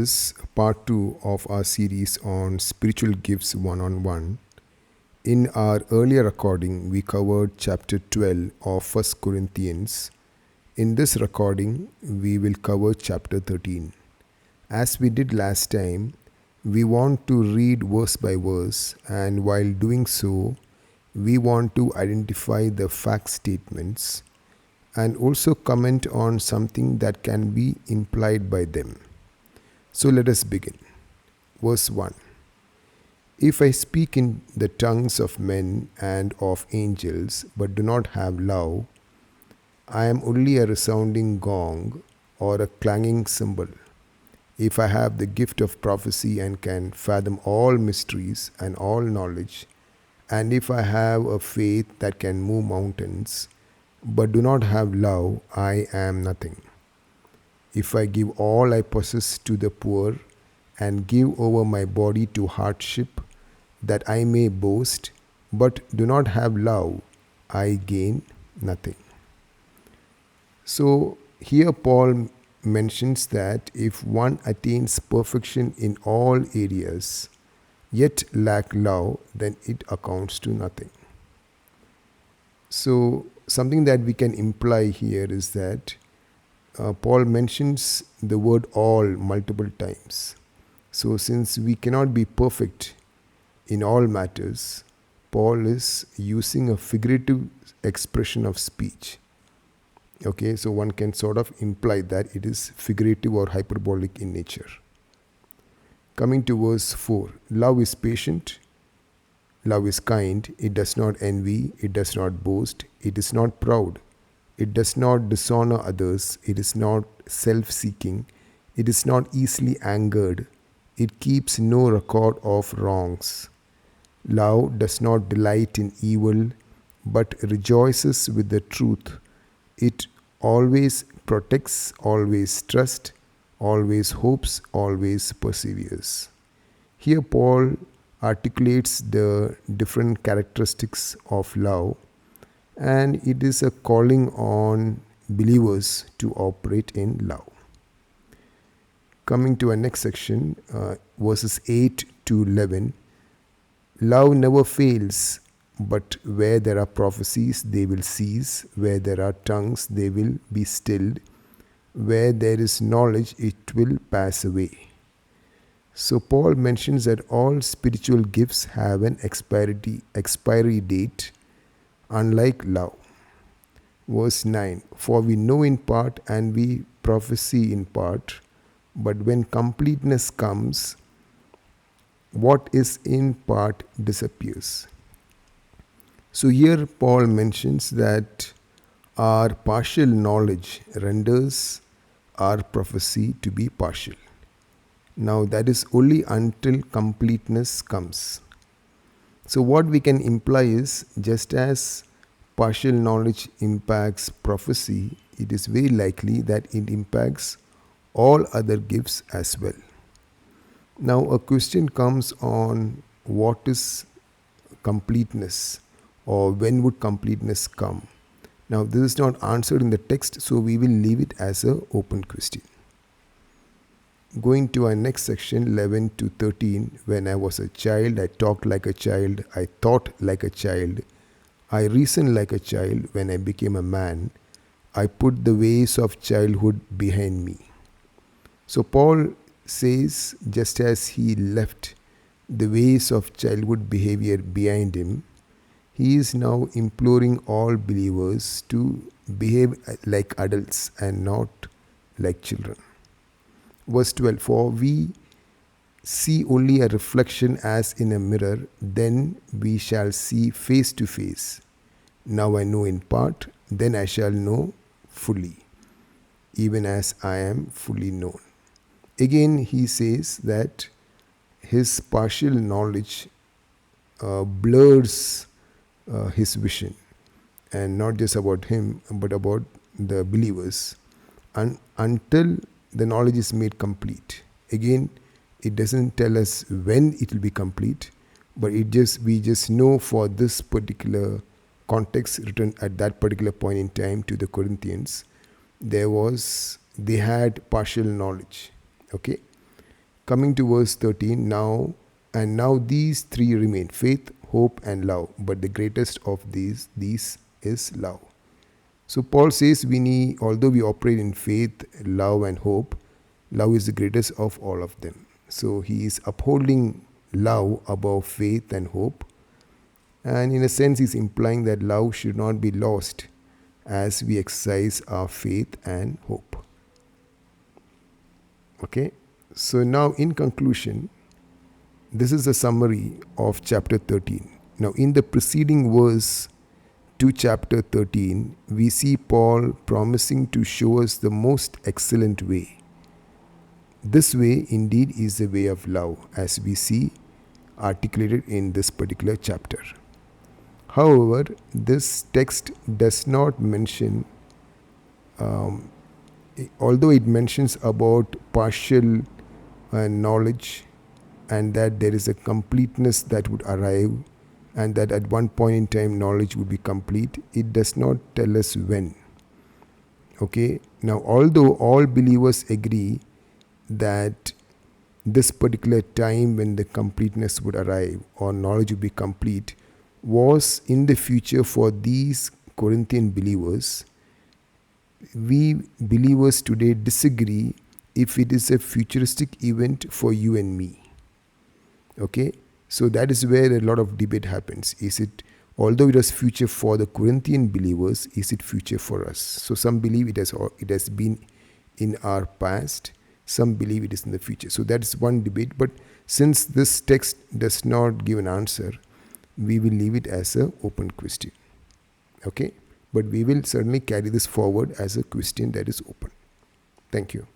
This is part 2 of our series on spiritual gifts one on one. In our earlier recording, we covered chapter 12 of First Corinthians. In this recording, we will cover chapter 13. As we did last time, we want to read verse by verse, and while doing so, we want to identify the fact statements and also comment on something that can be implied by them. So let us begin. Verse 1. If I speak in the tongues of men and of angels, but do not have love, I am only a resounding gong or a clanging cymbal. If I have the gift of prophecy and can fathom all mysteries and all knowledge, and if I have a faith that can move mountains, but do not have love, I am nothing. If I give all I possess to the poor and give over my body to hardship, that I may boast, but do not have love, I gain nothing. So here Paul mentions that if one attains perfection in all areas, yet lack love, then it amounts to nothing. So something that we can imply here is that Paul mentions the word all multiple times. So since we cannot be perfect in all matters, Paul is using a figurative expression of speech. Okay, so one can sort of imply that it is figurative or hyperbolic in nature. Coming to verse 4, love is patient, love is kind, it does not envy, it does not boast, it is not proud. It does not dishonor others. It is not self-seeking. It is not easily angered. It keeps no record of wrongs. Love does not delight in evil, but rejoices with the truth. It always protects, always trusts, always hopes, always perseveres. Here Paul articulates the different characteristics of love, and it is a calling on believers to operate in love. Coming to our next section, verses 8 to 11. Love never fails, but where there are prophecies, they will cease. Where there are tongues, they will be stilled. Where there is knowledge, it will pass away. So Paul mentions that all spiritual gifts have an expiry date, unlike love. Verse 9, for we know in part and we prophesy in part, but when completeness comes, what is in part disappears. So here Paul mentions that our partial knowledge renders our prophecy to be partial. Now that is only until completeness comes. So what we can imply is, just as partial knowledge impacts prophecy, it is very likely that it impacts all other gifts as well. Now a question comes on what is completeness, or when would completeness come? Now this is not answered in the text, so we will leave it as an open question. Going to our next section, 11 to 13. When I was a child, I talked like a child, I thought like a child, I reasoned like a child. When I became a man, I put the ways of childhood behind me. So Paul says, just as he left the ways of childhood behavior behind him, he is now imploring all believers to behave like adults and not like children. Verse 12, for we see only a reflection as in a mirror, then we shall see face to face. Now I know in part, then I shall know fully, even as I am fully known. Again he says that his partial knowledge blurs his vision, and not just about him but about the believers, until the knowledge is made complete. Again, it doesn't tell us when it will be complete, but we just know for this particular context written at that particular point in time to the Corinthians, they had partial knowledge. Okay, coming to verse 13, now these three remain: faith, hope, and love. But the greatest of these is love. So Paul says although we operate in faith, love, and hope, love is the greatest of all of them. So he is upholding love above faith and hope. And in a sense, he's implying that love should not be lost as we exercise our faith and hope. Okay, so now in conclusion, this is a summary of chapter 13. Now, in the preceding verse to chapter 13, we see Paul promising to show us the most excellent way. This way indeed is the way of love, as we see articulated in this particular chapter. However, this text does not mention, although it mentions about partial knowledge, and that there is a completeness that would arrive, and that at one point in time knowledge would be complete, it does not tell us when. Okay, now although all believers agree that this particular time when the completeness would arrive or knowledge would be complete was in the future for these Corinthian believers, we believers today disagree if it is a futuristic event for you and me. Okay, so that is where a lot of debate happens. Is it, although it was future for the Corinthian believers, is it future for us? So some believe it has been in our past, some believe it is in the future. So that is one debate. But since this text does not give an answer, we will leave it as an open question. Okay, but we will certainly carry this forward as a question that is open. Thank you.